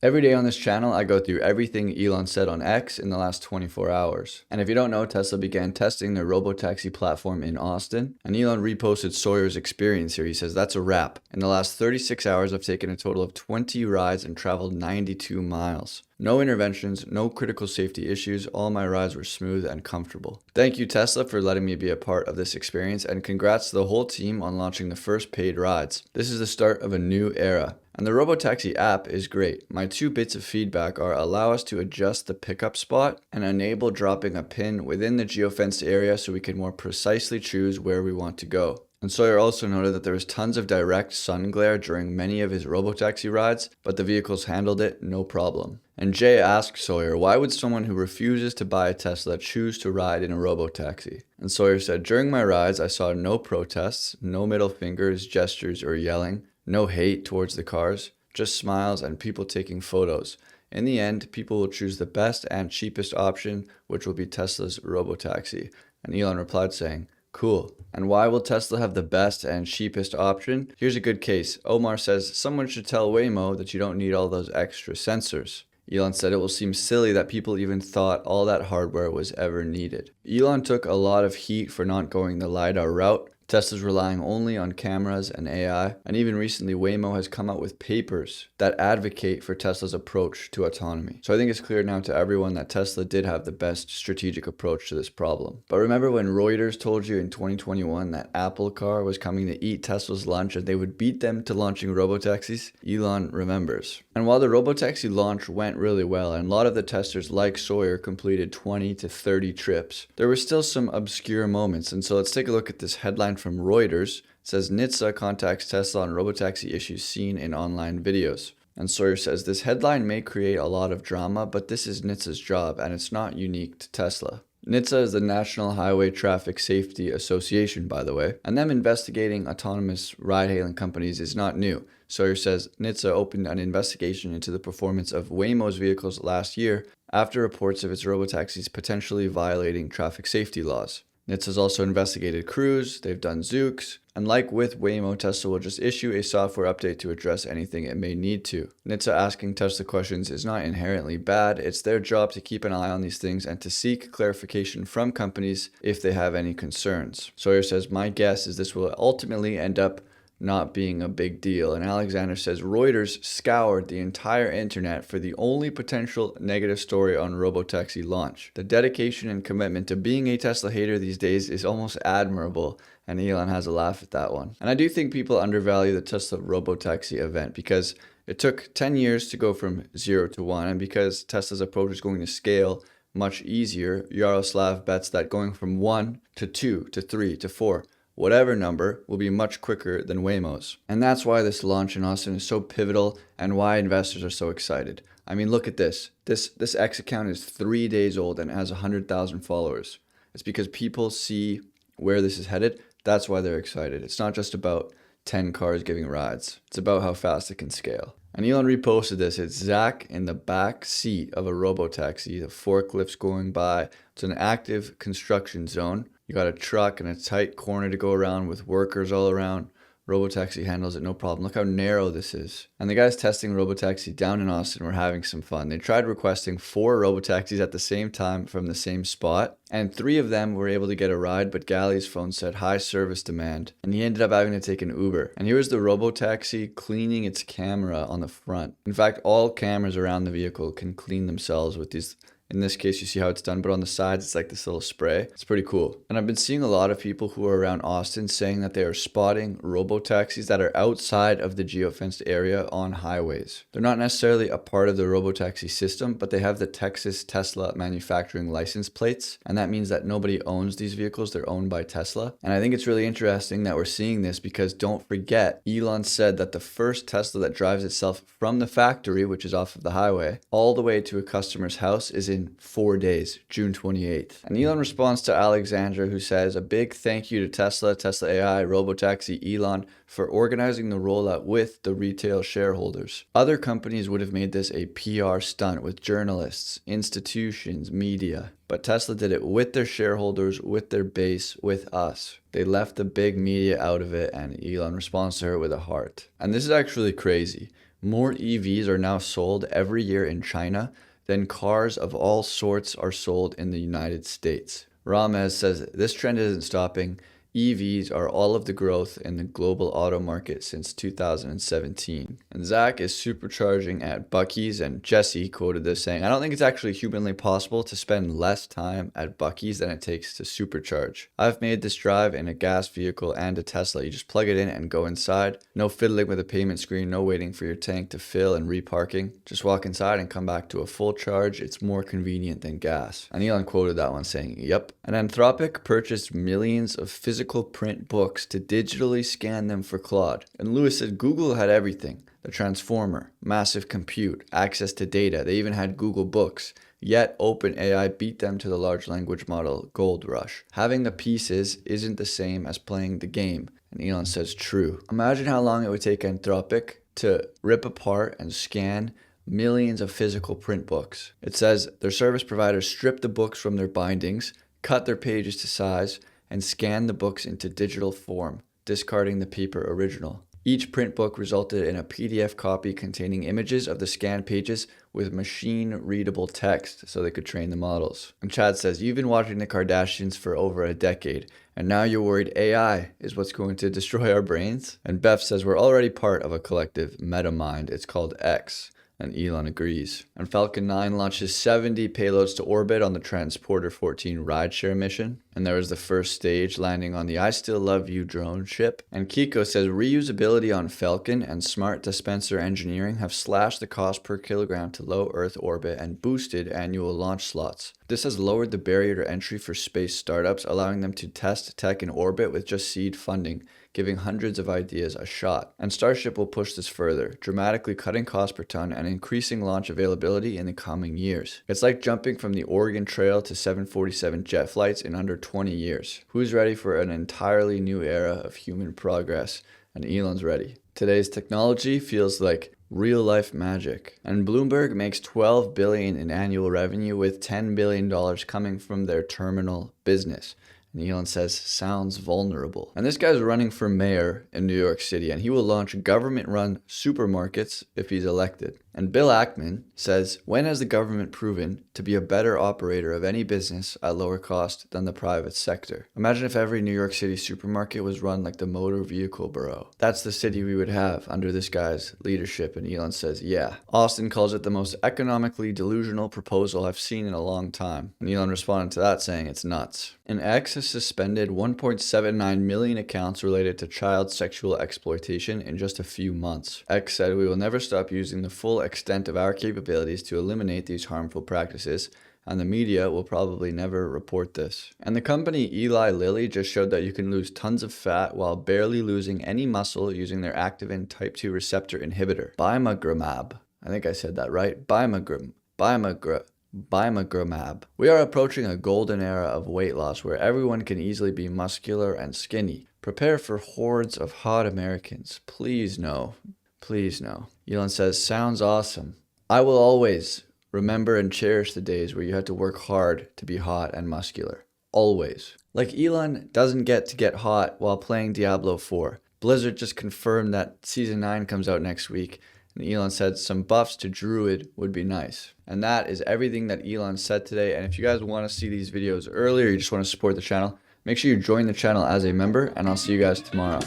Every day on this channel, I go through everything Elon said on X in the last 24 hours. And if you don't know, Tesla began testing their Robotaxi platform in Austin, and Elon reposted Sawyer's experience here. He says, "That's a wrap. In the last 36 hours, I've taken a total of 20 rides and traveled 92 miles. No interventions, no critical safety issues. All my rides were smooth and comfortable. Thank you, Tesla, for letting me be a part of this experience, and congrats to the whole team on launching the first paid rides. This is the start of a new era." And the Robotaxi app is great. My 2 bits of feedback are allow us to adjust the pickup spot and enable dropping a pin within the geofenced area so we can more precisely choose where we want to go. And Sawyer also noted that there was tons of direct sun glare during many of his Robotaxi rides, but the vehicles handled it no problem. And Jay asked Sawyer, why would someone who refuses to buy a Tesla choose to ride in a Robotaxi? And Sawyer said, during my rides, I saw no protests, no middle fingers, gestures, or yelling. No hate towards the cars, just smiles and people taking photos. In the end, people will choose the best and cheapest option, which will be Tesla's Robotaxi. And Elon replied saying, cool. And why will Tesla have the best and cheapest option? Here's a good case. Omar says, someone should tell Waymo that you don't need all those extra sensors. Elon said it will seem silly that people even thought all that hardware was ever needed. Elon took a lot of heat for not going the LiDAR route. Tesla's relying only on cameras and AI, and even recently Waymo has come out with papers that advocate for Tesla's approach to autonomy. So I think it's clear now to everyone that Tesla did have the best strategic approach to this problem. But remember when Reuters told you in 2021 that Apple Car was coming to eat Tesla's lunch and they would beat them to launching robotaxis? Elon remembers. And while the Robotaxi launch went really well and a lot of the testers like Sawyer completed 20 to 30 trips, there were still some obscure moments. And so let's take a look at this headline from Reuters. It says NHTSA contacts Tesla on Robotaxi issues seen in online videos. And Sawyer says this headline may create a lot of drama, but this is NHTSA's job and it's not unique to Tesla. NHTSA is the National Highway Traffic Safety Association, by the way, and them investigating autonomous ride-hailing companies is not new. Sawyer says NHTSA opened an investigation into the performance of Waymo's vehicles last year after reports of its robotaxis potentially violating traffic safety laws. NHTSA's also investigated Cruise, they've done Zoox, and like with Waymo, Tesla will just issue a software update to address anything it may need to. NHTSA asking Tesla questions is not inherently bad, it's their job to keep an eye on these things and to seek clarification from companies if they have any concerns. Sawyer says, my guess is this will ultimately end up not being a big deal. And Alexander says Reuters scoured the entire internet for the only potential negative story on Robotaxi launch. The dedication and commitment to being a Tesla hater these days is almost admirable, and Elon has a laugh at that one. And I do think people undervalue the Tesla Robotaxi event because it took 10 years to go from 0 to 1, and because Tesla's approach is going to scale much easier, Yaroslav bets that going from 1 to 2 to 3 to 4, whatever number, will be much quicker than Waymo's. And that's why this launch in Austin is so pivotal and why investors are so excited. I mean, look at this. This X account is 3 days old and has 100,000 followers. It's because people see where this is headed. That's why they're excited. It's not just about 10 cars giving rides. It's about how fast it can scale. And Elon reposted this. It's Zach in the back seat of a Robotaxi. The forklift's going by. It's an active construction zone. You got a truck and a tight corner to go around with workers all around. Robotaxi handles it no problem. Look how narrow this is. And the guys testing Robotaxi down in Austin were having some fun. They tried requesting 4 Robotaxis at the same time from the same spot, and 3 of them were able to get a ride, but Galley's phone said high service demand, and he ended up having to take an Uber. And here was the Robotaxi cleaning its camera on the front. In fact, all cameras around the vehicle can clean themselves with these. In this case, you see how it's done, but on the sides, it's like this little spray. It's pretty cool. And I've been seeing a lot of people who are around Austin saying that they are spotting robotaxis that are outside of the geofenced area on highways. They're not necessarily a part of the robotaxi system, but they have the Texas Tesla manufacturing license plates. And that means that nobody owns these vehicles. They're owned by Tesla. And I think it's really interesting that we're seeing this because don't forget, Elon said that the first Tesla that drives itself from the factory, which is off of the highway, all the way to a customer's house is in 4 days, June 28th. And Elon responds to Alexandra, who says, a big thank you to Tesla, Tesla AI, Robotaxi, Elon for organizing the rollout with the retail shareholders. Other companies would have made this a PR stunt with journalists, institutions, media. But Tesla did it with their shareholders, with their base, with us. They left the big media out of it, and Elon responds to her with a heart. And this is actually crazy. More EVs are now sold every year in China than cars of all sorts are sold in the United States. Ramez says this trend isn't stopping. EVs are all of the growth in the global auto market since 2017. And Zach is supercharging at Buc-ee's, and Jesse quoted this saying, I don't think it's actually humanly possible to spend less time at Buc-ee's than it takes to supercharge. I've made this drive in a gas vehicle and a Tesla. You just plug it in and go inside. No fiddling with a payment screen, no waiting for your tank to fill and reparking. Just walk inside and come back to a full charge. It's more convenient than gas. And Elon quoted that one saying, yep. And Anthropic purchased millions of physical print books to digitally scan them for Claude. And Lewis said Google had everything. The transformer, massive compute, access to data. They even had Google Books. Yet OpenAI beat them to the large language model gold rush. Having the pieces isn't the same as playing the game. And Elon says true. Imagine how long it would take Anthropic to rip apart and scan millions of physical print books. It says their service providers strip the books from their bindings, cut their pages to size, and scan the books into digital form, discarding the paper original. Each print book resulted in a PDF copy containing images of the scanned pages with machine-readable text so they could train the models. And Chad says, you've been watching the Kardashians for over a decade, and now you're worried AI is what's going to destroy our brains? And Beth says, we're already part of a collective meta-mind. It's called X. And Elon agrees. And Falcon 9 launches 70 payloads to orbit on the Transporter 14 rideshare mission. And there was the first stage landing on the I Still Love You drone ship. And Kiko says reusability on Falcon and smart dispenser engineering have slashed the cost per kilogram to low Earth orbit and boosted annual launch slots. This has lowered the barrier to entry for space startups, allowing them to test tech in orbit with just seed funding, giving hundreds of ideas a shot. And Starship will push this further, dramatically cutting cost per ton and increasing launch availability in the coming years. It's like jumping from the Oregon Trail to 747 jet flights in under 20 years. Who's ready for an entirely new era of human progress? And Elon's ready. Today's technology feels like real-life magic. And Bloomberg makes $12 billion in annual revenue with $10 billion coming from their terminal business. And Elon says, sounds vulnerable. And this guy's running for mayor in New York City, and he will launch government-run supermarkets if he's elected. And Bill Ackman says, when has the government proven to be a better operator of any business at lower cost than the private sector? Imagine if every New York City supermarket was run like the Motor Vehicle Bureau. That's the city we would have under this guy's leadership. And Elon says, yeah. Austin calls it the most economically delusional proposal I've seen in a long time. And Elon responded to that saying it's nuts. And X has suspended 1.79 million accounts related to child sexual exploitation in just a few months. X said, we will never stop using the full extent of our capabilities to eliminate these harmful practices, and the media will probably never report this. And the company Eli Lilly just showed that you can lose tons of fat while barely losing any muscle using their activin type 2 receptor inhibitor, bimagrumab. I think I said that right. Bimagrumab. We are approaching a golden era of weight loss where everyone can easily be muscular and skinny. Prepare for hordes of hot Americans. Please no. Please no. Elon says, sounds awesome. I will always remember and cherish the days where you had to work hard to be hot and muscular. Always. Like Elon doesn't get hot while playing Diablo 4. Blizzard just confirmed that Season 9 comes out next week. And Elon said some buffs to Druid would be nice. And that is everything that Elon said today. And if you guys want to see these videos earlier, you just want to support the channel, make sure you join the channel as a member, and I'll see you guys tomorrow.